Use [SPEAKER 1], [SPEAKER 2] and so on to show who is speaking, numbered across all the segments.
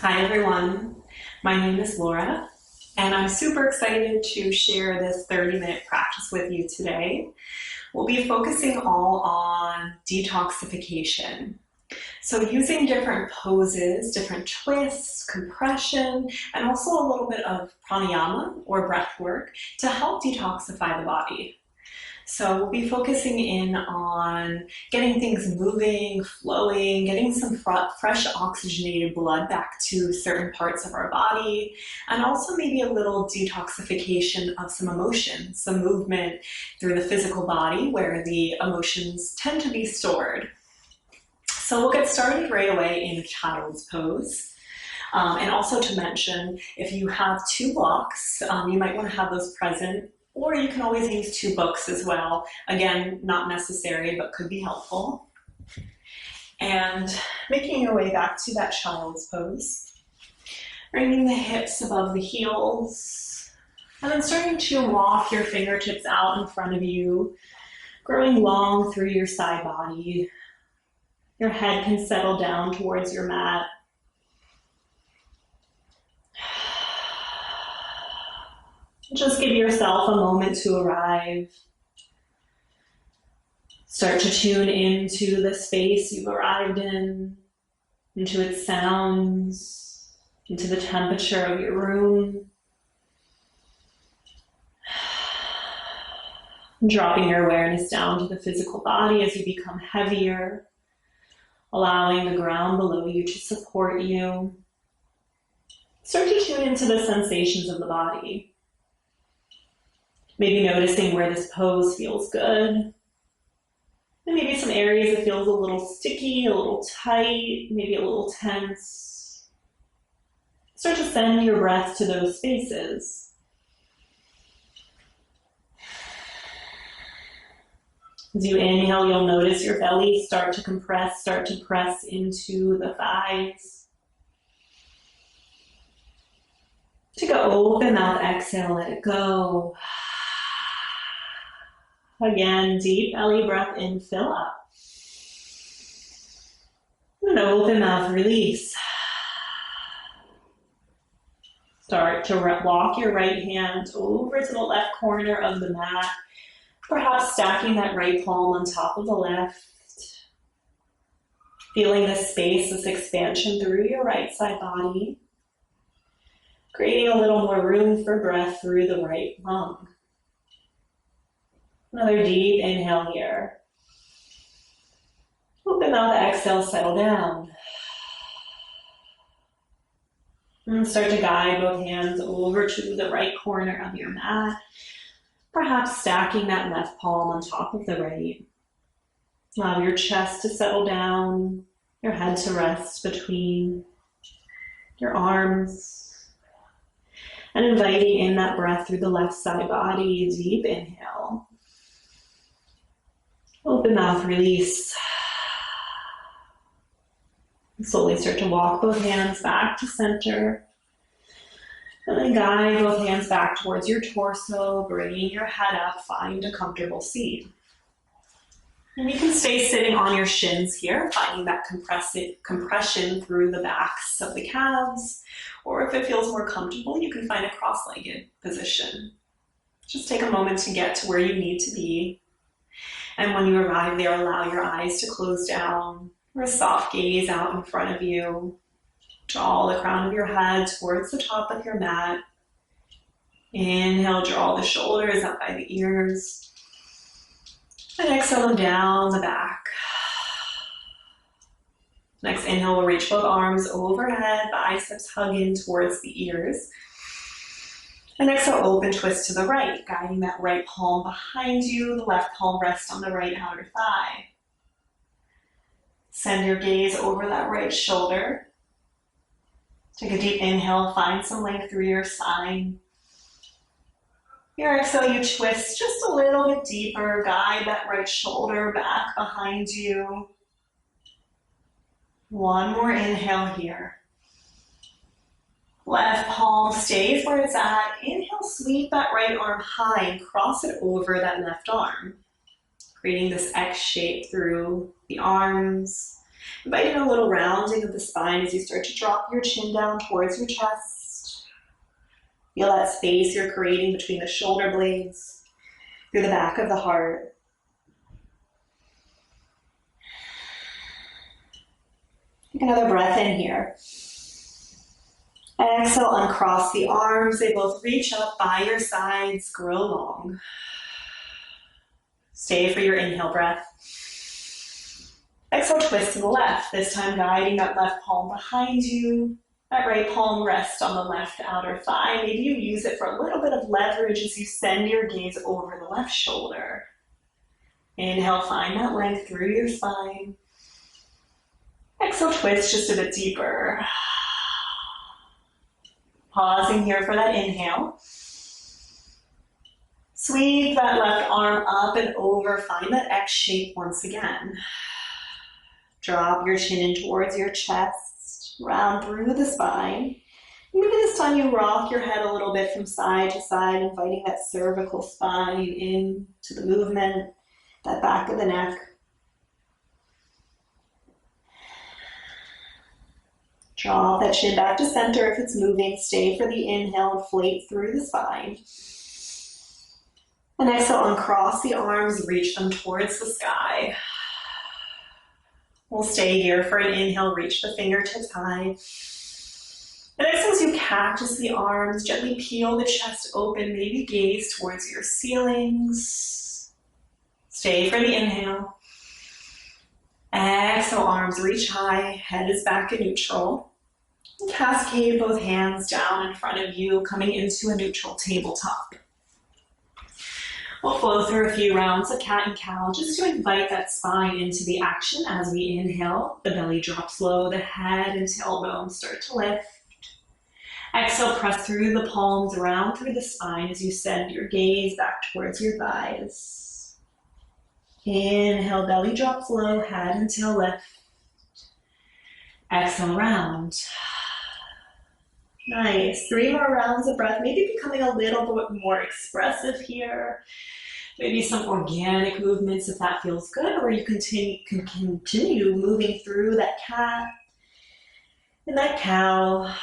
[SPEAKER 1] Hi everyone, my name is Laura and I'm super excited to share this 30-minute practice with you today. We'll be focusing all on detoxification. So using different poses, different twists, compression, and also a little bit of pranayama or breath work to help detoxify the body. So we'll be focusing in on getting things moving, flowing, getting some fresh oxygenated blood back to certain parts of our body, and also maybe a little detoxification of some emotions, some movement through the physical body where the emotions tend to be stored. So we'll get started right away in child's pose. And also to mention, if you have two blocks, you might want to have those present, or you can always use two books as well. Again, not necessary, but could be helpful. And making your way back to that child's pose. Bringing the hips above the heels. And then starting to walk your fingertips out in front of you, growing long through your side body. Your head can settle down towards your mat. Just give yourself a moment to arrive. Start to tune into the space you've arrived in, into its sounds, into the temperature of your room. Dropping your awareness down to the physical body as you become heavier, allowing the ground below you to support you. Start to tune into the sensations of the body. Maybe noticing where this pose feels good. And maybe some areas it feels a little sticky, a little tight, maybe a little tense. Start to send your breath to those spaces. As you inhale, you'll notice your belly start to compress, start to press into the thighs. Take an open mouth exhale, let it go. Again, deep belly breath in, fill up. And open mouth, release. Start to walk your right hand over to the left corner of the mat, perhaps stacking that right palm on top of the left. Feeling this space, this expansion through your right side body. Creating a little more room for breath through the right lung. Another deep inhale here. Open mouth, exhale, settle down. And start to guide both hands over to the right corner of your mat. Perhaps stacking that left palm on top of the right. Allow your chest to settle down, your head to rest between your arms. And inviting in that breath through the left side body, deep inhale. Open mouth, release. And slowly start to walk both hands back to center. And then guide both hands back towards your torso, bringing your head up, find a comfortable seat. And you can stay sitting on your shins here, finding that compression through the backs of the calves. Or if it feels more comfortable, you can find a cross-legged position. Just take a moment to get to where you need to be. And when you arrive there, allow your eyes to close down, or a soft gaze out in front of you. Draw the crown of your head towards the top of your mat. Inhale, draw the shoulders up by the ears. And exhale them down the back. Next inhale, we'll reach both arms overhead, biceps hug in towards the ears. And exhale, open twist to the right, guiding that right palm behind you, the left palm rests on the right outer thigh. Send your gaze over that right shoulder. Take a deep inhale, find some length through your spine. Your exhale, you twist just a little bit deeper, guide that right shoulder back behind you. One more inhale here. Left palm stays where it's at. Inhale, sweep that right arm high and cross it over that left arm. Creating this X shape through the arms. Inviting a little rounding of the spine as you start to drop your chin down towards your chest. Feel that space you're creating between the shoulder blades, through the back of the heart. Take another breath in here. Exhale, uncross the arms. They both reach up by your sides, grow long. Stay for your inhale breath. Exhale, twist to the left, this time guiding that left palm behind you. That right palm rests on the left outer thigh. Maybe you use it for a little bit of leverage as you send your gaze over the left shoulder. Inhale, find that length through your spine. Exhale, twist just a bit deeper. Pausing here for that inhale. Sweep that left arm up and over. Find that X shape once again. Drop your chin in towards your chest. Round through the spine. Maybe this time you rock your head a little bit from side to side, inviting that cervical spine into the movement, that back of the neck. Draw that chin back to center if it's moving. Stay for the inhale, inflate through the spine. And exhale, uncross the arms, reach them towards the sky. We'll stay here for an inhale, reach the fingertips high. And exhale as you cactus the arms, gently peel the chest open, maybe gaze towards your ceilings. Stay for the inhale. Exhale, arms reach high, head is back in neutral. And cascade both hands down in front of you, coming into a neutral tabletop. We'll flow through a few rounds of cat and cow just to invite that spine into the action as we inhale. The belly drops low, the head and tailbone start to lift. Exhale, press through the palms around through the spine as you send your gaze back towards your thighs. Inhale, belly drops low, head and tail lift. Exhale, round. Nice. 3 more rounds of breath, maybe becoming a little bit more expressive here. Maybe some organic movements if that feels good, or you can continue moving through that cat and that cow.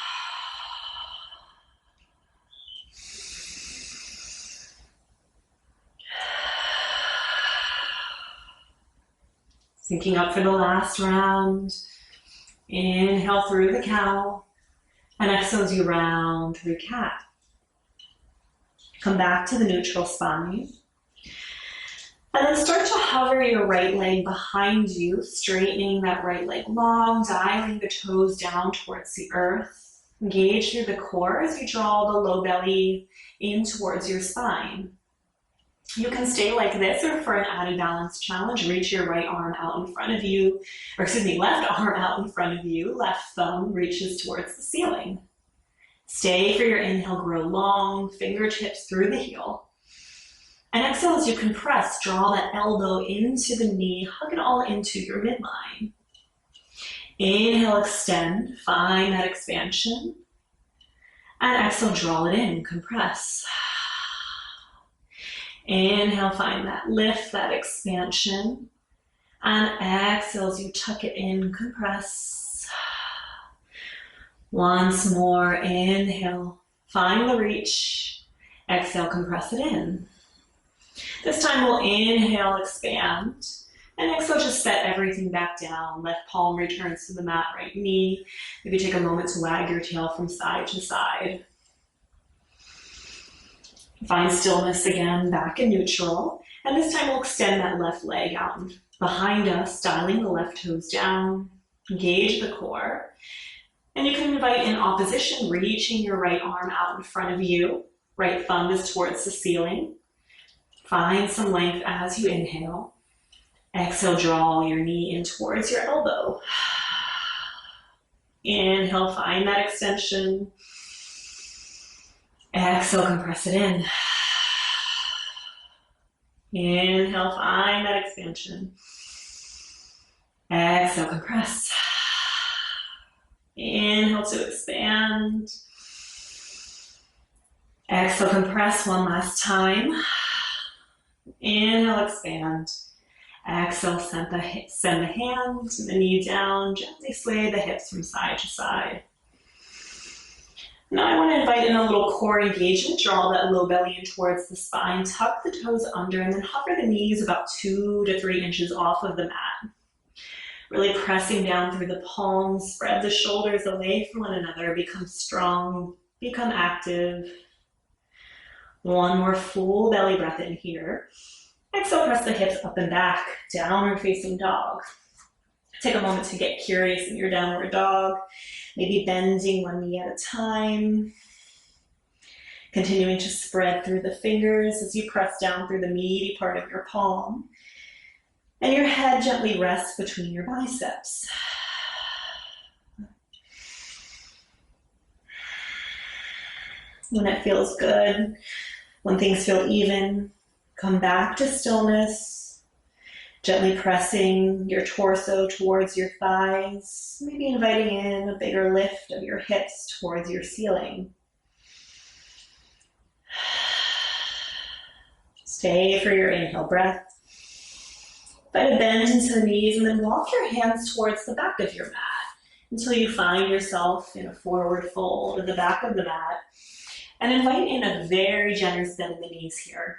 [SPEAKER 1] Syncing up for the last round. Inhale through the cow. And exhale as you round through cat. Come back to the neutral spine. And then start to hover your right leg behind you, straightening that right leg long, dialing the toes down towards the earth. Engage through the core as you draw the low belly in towards your spine. You can stay like this, or for an added balance challenge, reach your right arm out in front of you, or excuse me, left arm out in front of you, left thumb reaches towards the ceiling. Stay for your inhale, grow long, fingertips through the heel. And exhale as you compress, draw that elbow into the knee, hug it all into your midline. Inhale, extend, find that expansion. And exhale, draw it in, compress. Inhale, find that lift, that expansion. And exhale as you tuck it in, compress. Once more, inhale, find the reach. Exhale, compress it in. This time we'll inhale, expand. And exhale, just set everything back down. Left palm returns to the mat, right knee. Maybe take a moment to wag your tail from side to side. Find stillness again, back in neutral. And this time we'll extend that left leg out behind us, dialing the left toes down. Engage the core. And you can invite in opposition, reaching your right arm out in front of you. Right thumb is towards the ceiling. Find some length as you inhale. Exhale, draw your knee in towards your elbow. Inhale, find that extension. Exhale, compress it in. Inhale, find that expansion. Exhale, compress. Inhale to expand. Exhale, compress one last time. Inhale, expand. Exhale, send the hands and the knee down. Gently sway the hips from side to side. Now I want to invite in a little core engagement. Draw that low belly in towards the spine. Tuck the toes under and then hover the knees about 2 to 3 inches off of the mat. Really pressing down through the palms. Spread the shoulders away from one another. Become strong. Become active. One more full belly breath in here. Exhale, press the hips up and back. Downward facing dog. Take a moment to get curious in your downward dog. Maybe bending one knee at a time. Continuing to spread through the fingers as you press down through the meaty part of your palm. And your head gently rests between your biceps. When it feels good, when things feel even, come back to stillness. Gently pressing your torso towards your thighs, maybe inviting in a bigger lift of your hips towards your ceiling. Stay for your inhale breath. Invite a bend into the knees and then walk your hands towards the back of your mat until you find yourself in a forward fold at the back of the mat. And invite in a very generous bend in the knees here.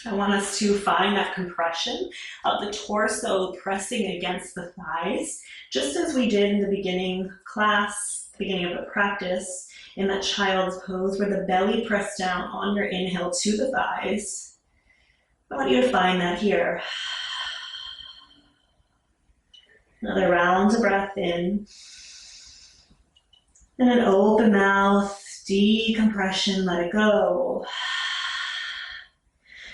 [SPEAKER 1] I want us to find that compression of the torso pressing against the thighs, just as we did in the beginning class, beginning of the practice, in that child's pose where the belly pressed down on your inhale to the thighs. I want you to find that here. Another round of breath in. And an open mouth, decompression, let it go.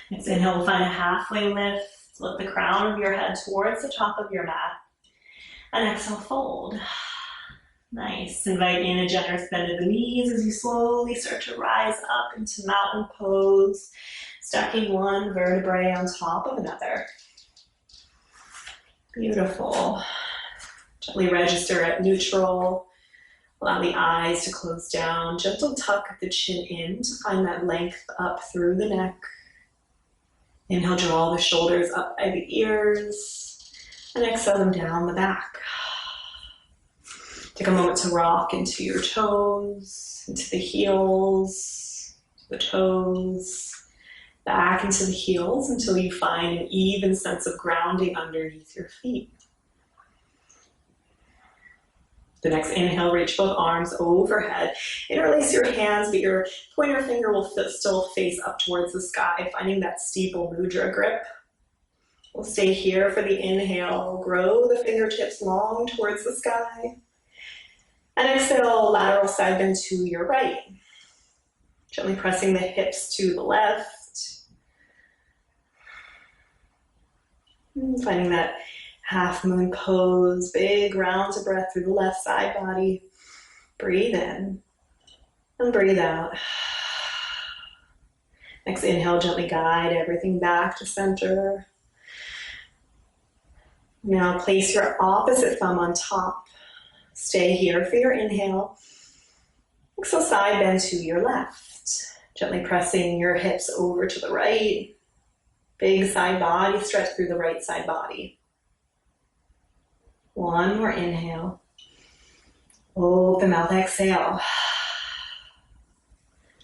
[SPEAKER 1] Next inhale, we'll find a halfway lift. Lift the crown of your head towards the top of your mat. And exhale, fold. Nice. Invite in a generous bend of the knees as you slowly start to rise up into mountain pose, stacking one vertebrae on top of another. Beautiful. Gently register at neutral. Allow the eyes to close down. Gentle tuck the chin in to find that length up through the neck. Inhale, draw the shoulders up by the ears, and exhale them down the back. Take a moment to rock into your toes, into the heels, the toes, back into the heels until you find an even sense of grounding underneath your feet. The next inhale, reach both arms overhead. Interlace your hands, but your pointer finger will still face up towards the sky, finding that steeple mudra grip. We'll stay here for the inhale. Grow the fingertips long towards the sky. And exhale, lateral side bend to your right. Gently pressing the hips to the left. Finding that half moon pose, big rounds of breath through the left side body. Breathe in and breathe out. Next inhale, gently guide everything back to center. Now place your opposite thumb on top. Stay here for your inhale. Exhale, side bend to your left. Gently pressing your hips over to the right. Big side body stretch through the right side body. One more inhale. Open mouth, exhale.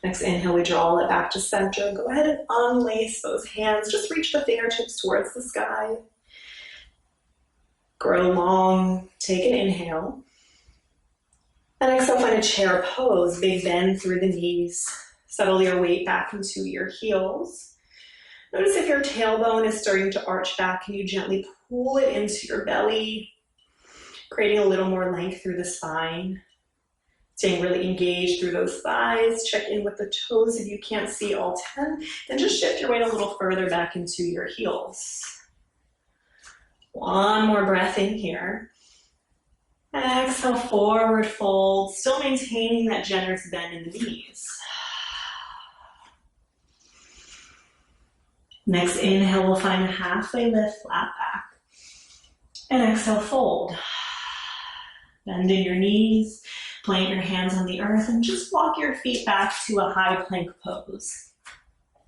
[SPEAKER 1] Next inhale, we draw it back to center. Go ahead and unlace those hands. Just reach the fingertips towards the sky. Grow long. Take an inhale. And exhale, find a chair pose. Big bend through the knees. Settle your weight back into your heels. Notice if your tailbone is starting to arch back, can you gently pull it into your belly, creating a little more length through the spine. Staying really engaged through those thighs. Check in with the toes if you can't see all 10. Then just shift your weight a little further back into your heels. One more breath in here. Exhale, forward fold. Still maintaining that generous bend in the knees. Next inhale, we'll find a halfway lift, flat back. And exhale, fold. Bend in your knees, plant your hands on the earth, and just walk your feet back to a high plank pose.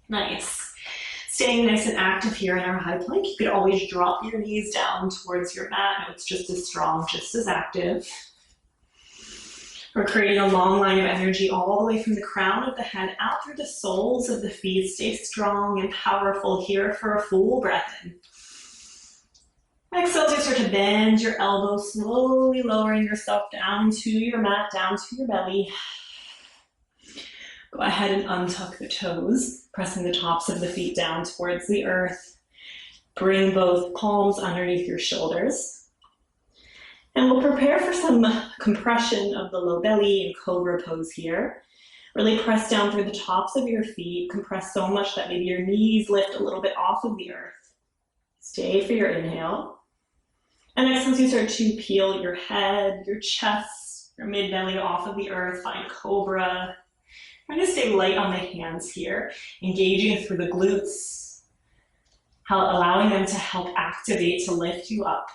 [SPEAKER 1] Nice. Staying nice and active here in our high plank. You could always drop your knees down towards your mat. It's just as strong, just as active. We're creating a long line of energy all the way from the crown of the head out through the soles of the feet. Stay strong and powerful here for a full breath in. Exhale, start to bend your elbows, slowly lowering yourself down to your mat, down to your belly. Go ahead and untuck the toes, pressing the tops of the feet down towards the earth. Bring both palms underneath your shoulders. And we'll prepare for some compression of the low belly and cobra pose here. Really press down through the tops of your feet. Compress so much that maybe your knees lift a little bit off of the earth. Stay for your inhale. And exhale as you start to peel your head, your chest, your mid-belly off of the earth. Find cobra. Try to stay light on the hands here, engaging through the glutes, allowing them to help activate to lift you up.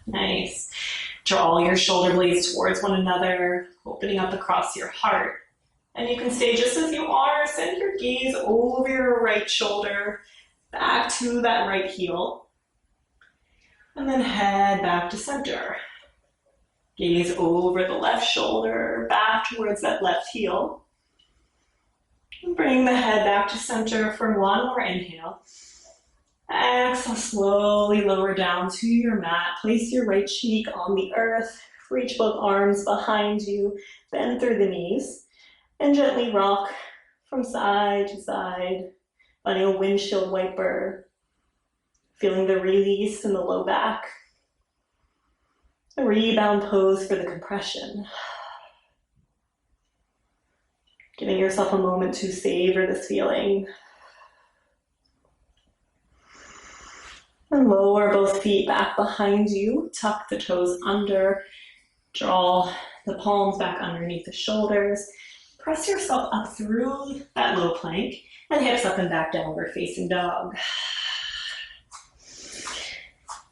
[SPEAKER 1] Nice. Draw your shoulder blades towards one another, opening up across your heart. And you can stay just as you are. Send your gaze over your right shoulder, back to that right heel. And then head back to center. Gaze over the left shoulder, back towards that left heel. And bring the head back to center for one more inhale. Exhale, slowly lower down to your mat. Place your right cheek on the earth. Reach both arms behind you. Bend through the knees. And gently rock from side to side. Finding a windshield wiper. Feeling the release in the low back. A rebound pose for the compression. Giving yourself a moment to savor this feeling. And lower both feet back behind you. Tuck the toes under. Draw the palms back underneath the shoulders. Press yourself up through that low plank and hips up and back, downward facing dog.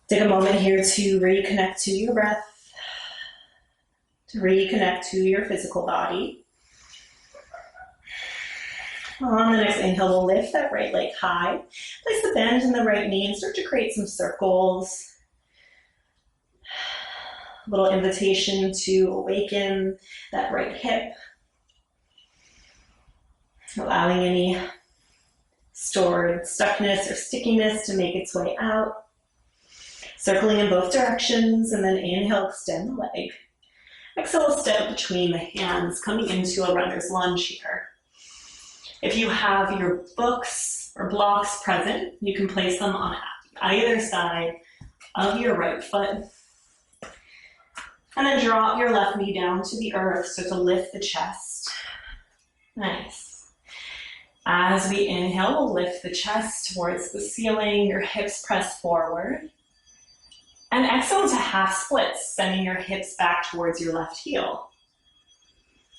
[SPEAKER 1] Take a moment here to reconnect to your breath, to reconnect to your physical body. On the next inhale, we'll lift that right leg high. Place the bend in the right knee and start to create some circles. A little invitation to awaken that right hip. Allowing any stored stuckness or stickiness to make its way out. Circling in both directions, and then inhale, extend the leg. Exhale, step between the hands, coming into a runner's lunge here. If you have your books or blocks present, you can place them on either side of your right foot. And then drop your left knee down to the earth, so to lift the chest. Nice. As we inhale, we'll lift the chest towards the ceiling, your hips press forward. And exhale into half splits, sending your hips back towards your left heel.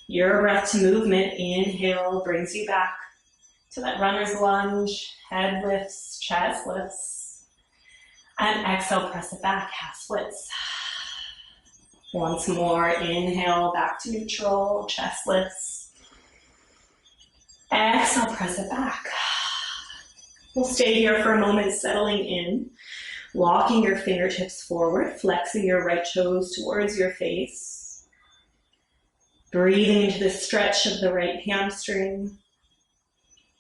[SPEAKER 1] Your breath to movement, inhale, brings you back to that runner's lunge, head lifts, chest lifts. And exhale, press it back, half splits. Once more, inhale, back to neutral, chest lifts. Exhale, press it back. We'll stay here for a moment, settling in. Walking your fingertips forward, flexing your right toes towards your face. Breathing into the stretch of the right hamstring,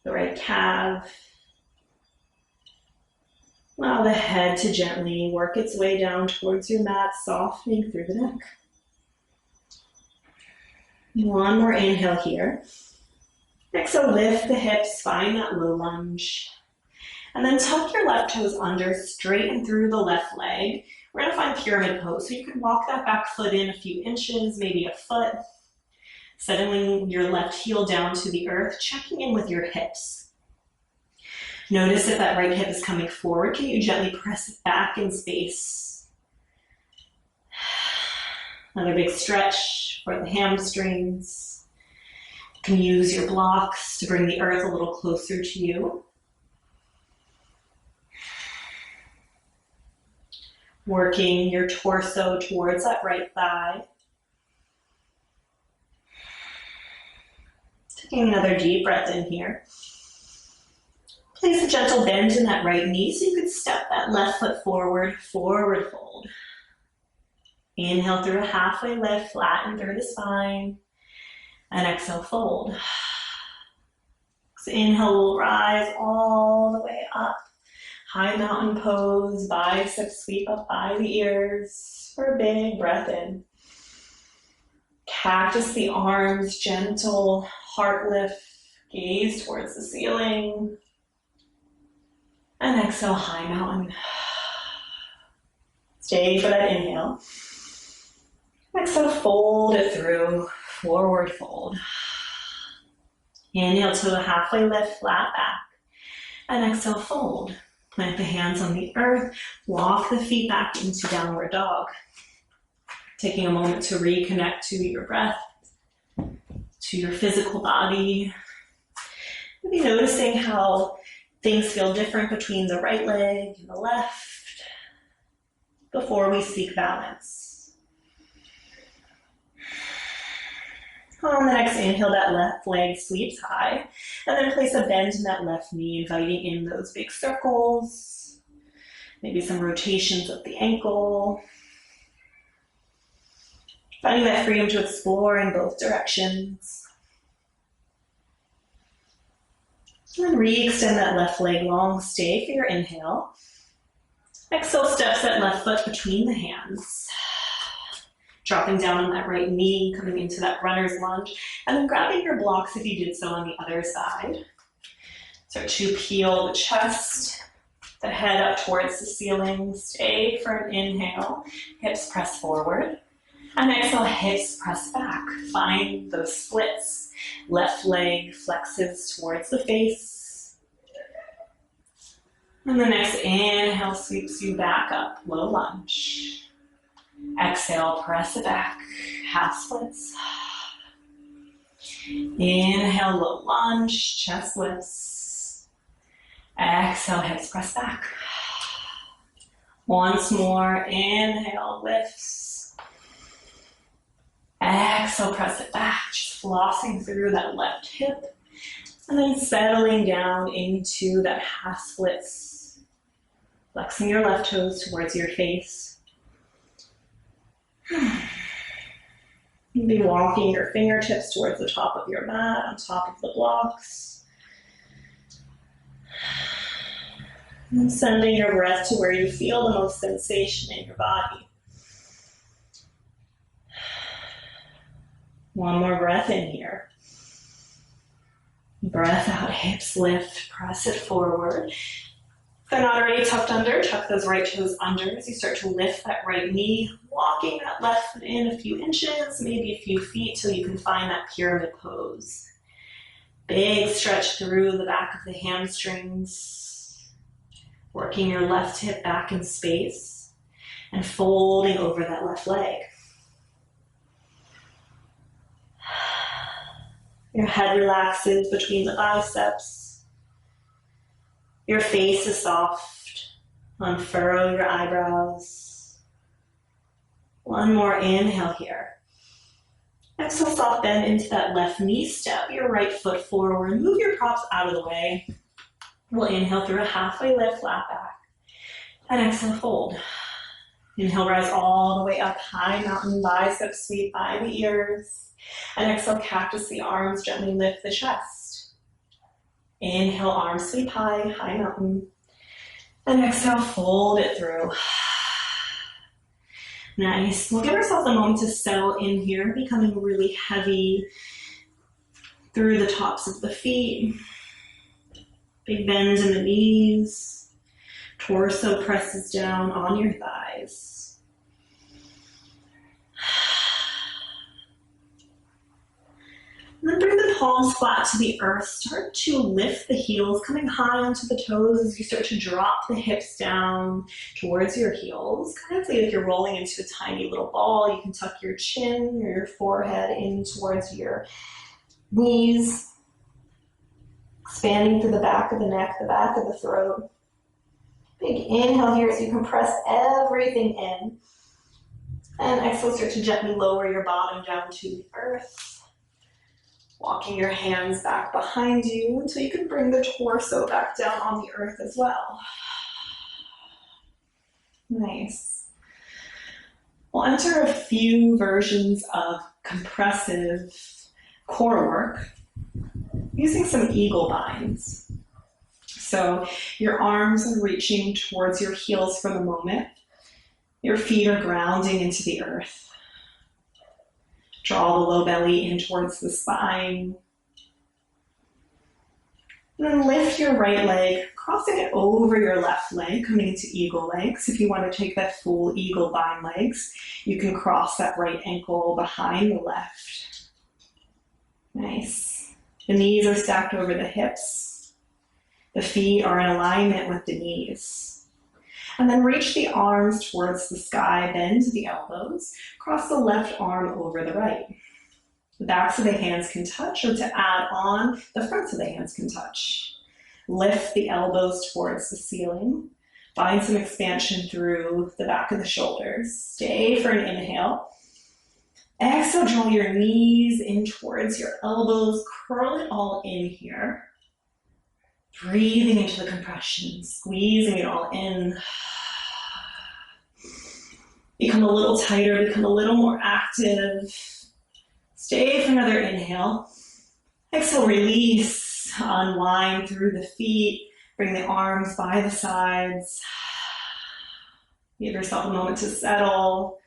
[SPEAKER 1] the right calf. Allow the head to gently work its way down towards your mat, softening through the neck. One more inhale here. Exhale, lift the hips, find that low lunge. And then tuck your left toes under, straighten through the left leg. We're gonna find pyramid pose. So you can walk that back foot in a few inches, maybe a foot. Settling your left heel down to the earth, checking in with your hips. Notice if that right hip is coming forward, can you gently press it back in space? Another big stretch for the hamstrings. You can use your blocks to bring the earth a little closer to you. Working your torso towards that right thigh. Taking another deep breath in here. Place a gentle bend in that right knee so you could step that left foot forward, forward fold. Inhale through a halfway lift, flatten through the spine, and exhale, fold. So inhale, we'll rise all the way up. High mountain pose, biceps sweep up by the ears for a big breath in. Cactus the arms, gentle heart lift, gaze towards the ceiling. And exhale, high mountain. Stay for that inhale. Exhale, fold it through, forward fold. Inhale to a halfway lift, flat back. And exhale, fold. Plant the hands on the earth, walk the feet back into downward dog. Taking a moment to reconnect to your breath, to your physical body. Maybe noticing how things feel different between the right leg and the left before we seek balance. On the next inhale, that left leg sweeps high, and then place a bend in that left knee, inviting in those big circles, maybe some rotations of the ankle. Finding that freedom to explore in both directions. And then re-extend that left leg long, stay for your inhale. Exhale, steps that left foot between the hands. Dropping down on that right knee, coming into that runner's lunge, and then grabbing your blocks if you did so on the other side. Start to peel the chest, the head up towards the ceiling. Stay for an inhale, hips press forward. And exhale, hips press back. Find those splits. Left leg flexes towards the face. And the next inhale sweeps you back up, low lunge. Exhale, press it back, half splits. Inhale, low lunge, chest lifts. Exhale, hips press back. Once more, inhale, lifts. Exhale, press it back, just flossing through that left hip. And then settling down into that half splits. Flexing your left toes towards your face. Be walking your fingertips towards the top of your mat, on top of the blocks. And sending your breath to where you feel the most sensation in your body. One more breath in here. Breath out, hips lift, press it forward. If they're not already tucked under, tuck those right toes under as you start to lift that right knee, walking that left foot in a few inches, maybe a few feet till you can find that pyramid pose. Big stretch through the back of the hamstrings, working your left hip back in space and folding over that left leg. Your head relaxes between the biceps. Your face is soft. Unfurrow your eyebrows. One more inhale here. Exhale, soft bend into that left knee. Step your right foot forward. Move your props out of the way. We'll inhale through a halfway lift, flat back. And exhale, fold. Inhale, rise all the way up, high mountain, biceps sweep by the ears. And exhale, cactus the arms, gently lift the chest. Inhale, arms sweep high, high mountain. And exhale, fold it through. Nice. We'll give ourselves a moment to settle in here, becoming really heavy through the tops of the feet. Big bends in the knees. Torso presses down on your thighs. And then bring the palms flat to the earth. Start to lift the heels, coming high onto the toes as you start to drop the hips down towards your heels. Kind of feel like you're rolling into a tiny little ball. You can tuck your chin or your forehead in towards your knees. Expanding through the back of the neck, the back of the throat. Big inhale here as you compress everything in. And exhale, start to gently lower your bottom down to the earth. Walking your hands back behind you until you can bring the torso back down on the earth as well. Nice. We'll enter a few versions of compressive core work using some eagle binds. So your arms are reaching towards your heels for the moment. Your feet are grounding into the earth. Draw the low belly in towards the spine. And then lift your right leg, crossing it over your left leg, coming into eagle legs. If you want to take that full eagle bind legs, you can cross that right ankle behind the left. Nice. The knees are stacked over the hips. The feet are in alignment with the knees. And then reach the arms towards the sky, bend the elbows, cross the left arm over the right. The backs of the hands can touch, or to add on, the fronts of the hands can touch. Lift the elbows towards the ceiling. Find some expansion through the back of the shoulders. Stay for an inhale. Exhale, draw your knees in towards your elbows. Curl it all in here. Breathing into the compression, squeezing it all in. Become a little tighter, become a little more active. Stay for another inhale. Exhale, release, unwind through the feet. Bring the arms by the sides. Give yourself a moment to settle,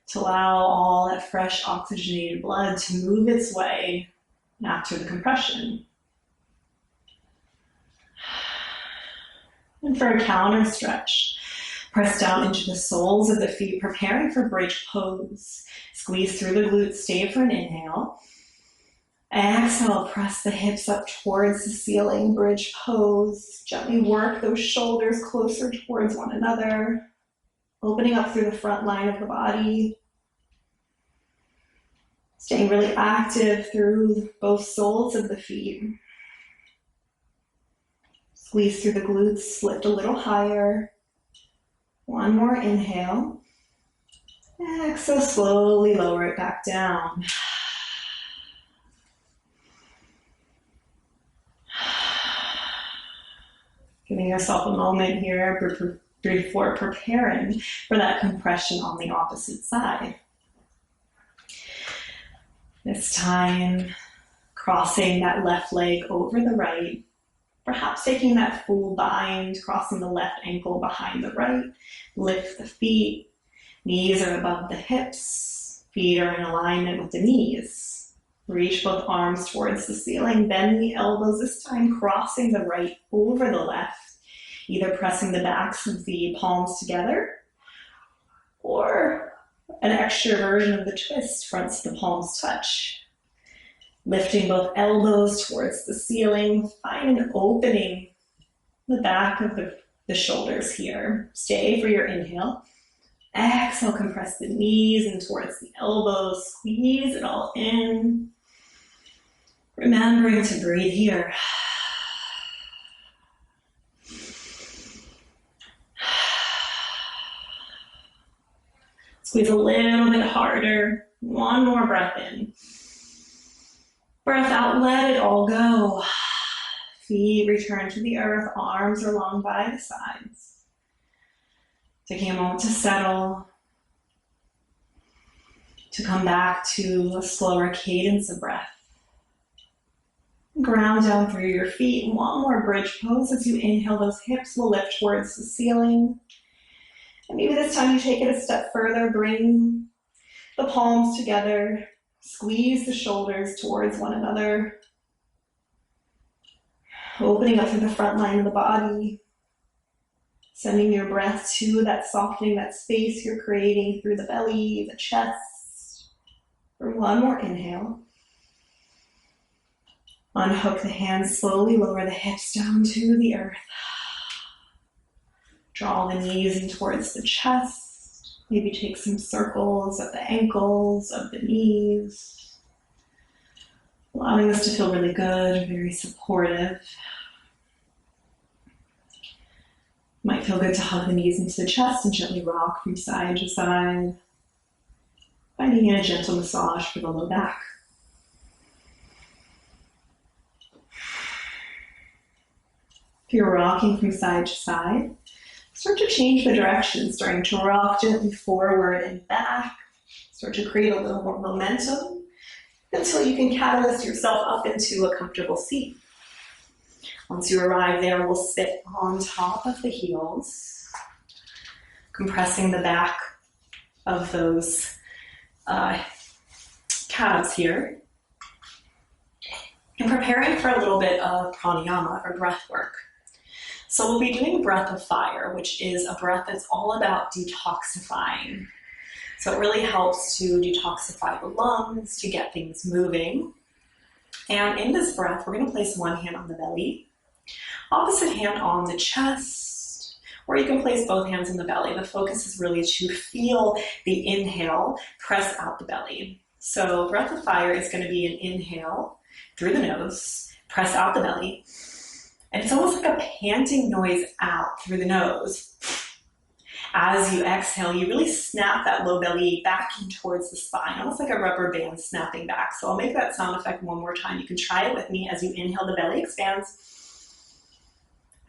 [SPEAKER 1] to allow all that fresh oxygenated blood to move its way after the compression. And for a counter stretch, press down into the soles of the feet, preparing for bridge pose. Squeeze through the glutes, stay for an inhale. Exhale, press the hips up towards the ceiling, bridge pose. Gently work those shoulders closer towards one another, opening up through the front line of the body. Staying really active through both soles of the feet. Squeeze through the glutes, lift a little higher. One more inhale. Exhale, slowly lower it back down. Giving yourself a moment here before preparing for that compression on the opposite side. This time, crossing that left leg over the right, perhaps taking that full bind, crossing the left ankle behind the right. Lift the feet. Knees are above the hips. Feet are in alignment with the knees. Reach both arms towards the ceiling. Bend the elbows, this time crossing the right over the left. Either pressing the backs of the palms together or an extra version of the twist, fronts of the palms touch. Lifting both elbows towards the ceiling. Find an opening in the back of the shoulders here. Stay for your inhale. Exhale, compress the knees in towards the elbows. Squeeze it all in. Remembering to breathe here. Squeeze a little bit harder. One more breath in. Breath out, let it all go. Feet return to the earth, arms are long by the sides. Taking a moment to settle, to come back to a slower cadence of breath. Ground down through your feet. One more bridge pose. As you inhale, those hips will lift towards the ceiling. And maybe this time you take it a step further, bring the palms together, squeeze the shoulders towards one another, opening up through the front line of the body, sending your breath to that softening, that space you're creating through the belly, the chest. For one more inhale. Unhook the hands, slowly lower the hips down to the earth. Draw the knees in towards the chest. Maybe take some circles of the ankles, of the knees. Allowing this to feel really good, very supportive. Might feel good to hug the knees into the chest and gently rock from side to side. Finding a gentle massage for the low back. you're rocking from side to side, start to change the direction, starting to rock gently forward and back. Start to create a little more momentum until you can catalyst yourself up into a comfortable seat. Once you arrive there, we'll sit on top of the heels, compressing the back of those calves here, and preparing for a little bit of pranayama or breath work. So we'll be doing breath of fire, which is a breath that's all about detoxifying. So it really helps to detoxify the lungs, to get things moving. And in this breath, we're going to place one hand on the belly, opposite hand on the chest, or you can place both hands on the belly. The focus is really to feel the inhale, press out the belly. So breath of fire is going to be an inhale through the nose, press out the belly, and it's almost like a panting noise out through the nose. As you exhale, you really snap that low belly back in towards the spine, almost like a rubber band snapping back. So I'll make that sound effect one more time. You can try it with me. As you inhale, the belly expands.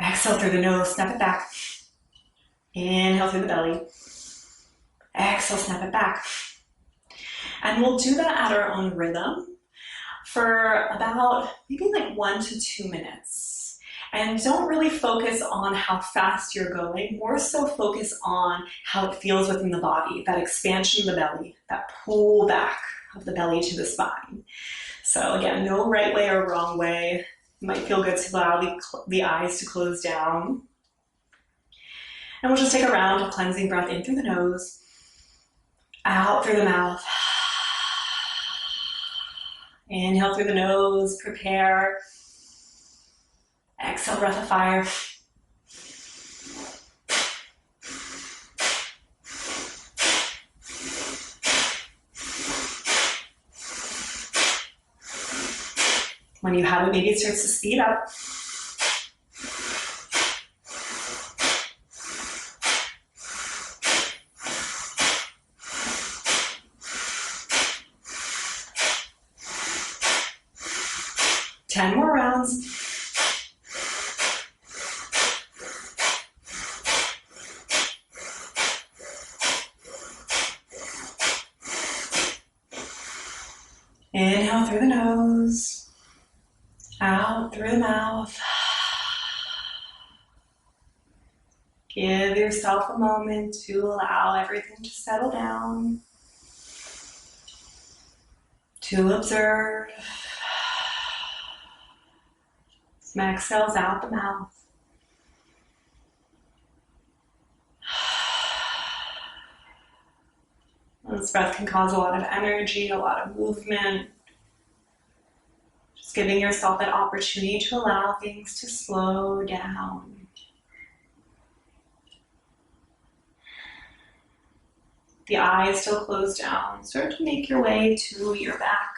[SPEAKER 1] Exhale through the nose, snap it back. Inhale through the belly. Exhale, snap it back. And we'll do that at our own rhythm for about maybe like 1 to 2 minutes. And don't really focus on how fast you're going, more so focus on how it feels within the body, that expansion of the belly, that pull back of the belly to the spine. So again, no right way or wrong way. It might feel good to allow the eyes to close down. And we'll just take a round of cleansing breath in through the nose, out through the mouth. Inhale through the nose, prepare. Exhale, breath of fire. When you have it, maybe it starts to speed up. Ten more rounds. Inhale through the nose, out through the mouth. Give yourself a moment to allow everything to settle down, to observe. Some exhales out the mouth. This breath can cause a lot of energy, a lot of movement. Just giving yourself that opportunity to allow things to slow down. The eyes still closed down. Start to make your way to your back.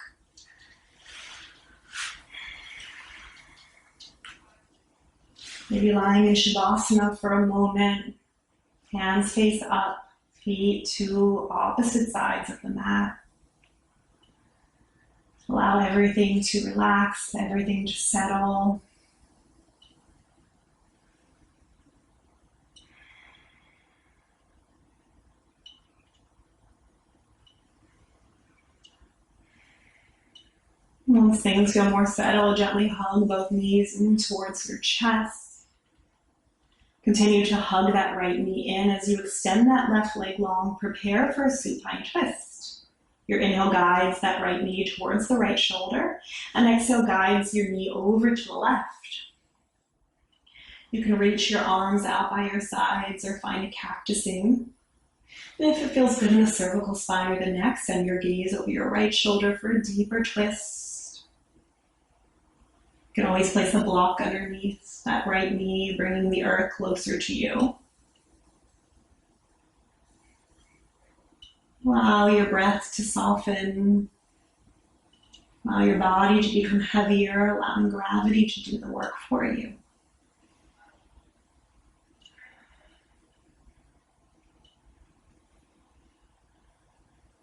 [SPEAKER 1] Maybe lying in Shavasana for a moment. Hands face up. Feet to opposite sides of the mat. Allow everything to relax, everything to settle. Once things feel more settled, gently hug both knees in towards your chest. Continue to hug that right knee in as you extend that left leg long. Prepare for a supine twist. Your inhale guides that right knee towards the right shoulder, and exhale guides your knee over to the left. You can reach your arms out by your sides or find a cactusing. And if it feels good in the cervical spine or the neck, send your gaze over your right shoulder for a deeper twist. You can always place a block underneath that right knee, bringing the earth closer to you. Allow your breath to soften. Allow your body to become heavier, allowing gravity to do the work for you.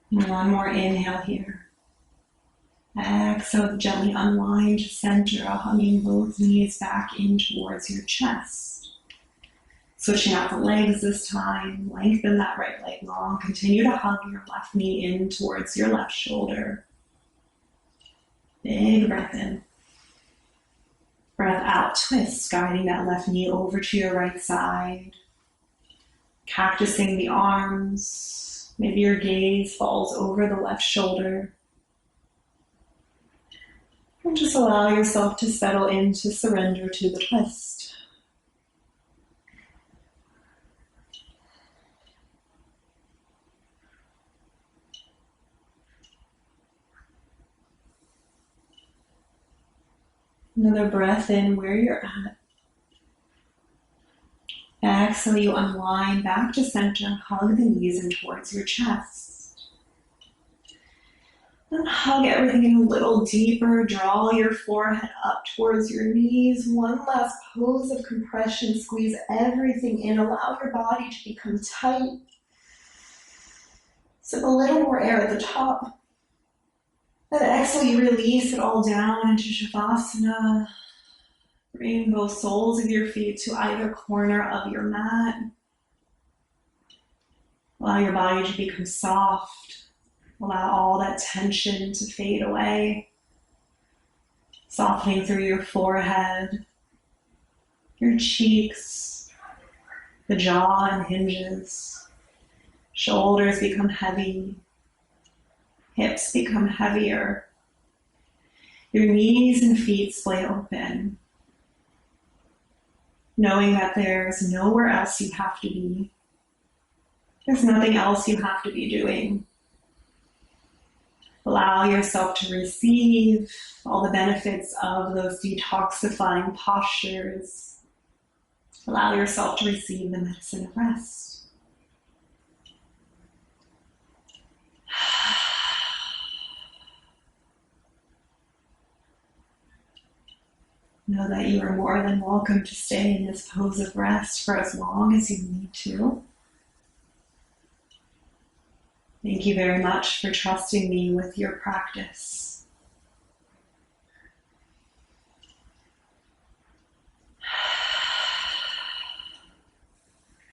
[SPEAKER 1] One more inhale here. Exhale, gently unwind to center, hugging both knees back in towards your chest. Switching out the legs this time, lengthen that right leg long. Continue to hug your left knee in towards your left shoulder. Big breath in. Breath out, twist, guiding that left knee over to your right side. Cactusing the arms. Maybe your gaze falls over the left shoulder. And just allow yourself to settle into surrender to the twist. Another breath in where you're at. Exhale, you unwind back to center, hug the knees in towards your chest. Then hug everything in a little deeper, draw your forehead up towards your knees. One last pose of compression, squeeze everything in, allow your body to become tight. Sip a little more air at the top. Then exhale, you release it all down into Shavasana. Bring both soles of your feet to either corner of your mat. Allow your body to become soft. Allow all that tension to fade away. Softening through your forehead, your cheeks, the jaw unhinges. Shoulders become heavy. Hips become heavier. Your knees and feet splay open. Knowing that there's nowhere else you have to be. There's nothing else you have to be doing. Allow yourself to receive all the benefits of those detoxifying postures. Allow yourself to receive the medicine of rest. Know that you are more than welcome to stay in this pose of rest for as long as you need to. Thank you very much for trusting me with your practice.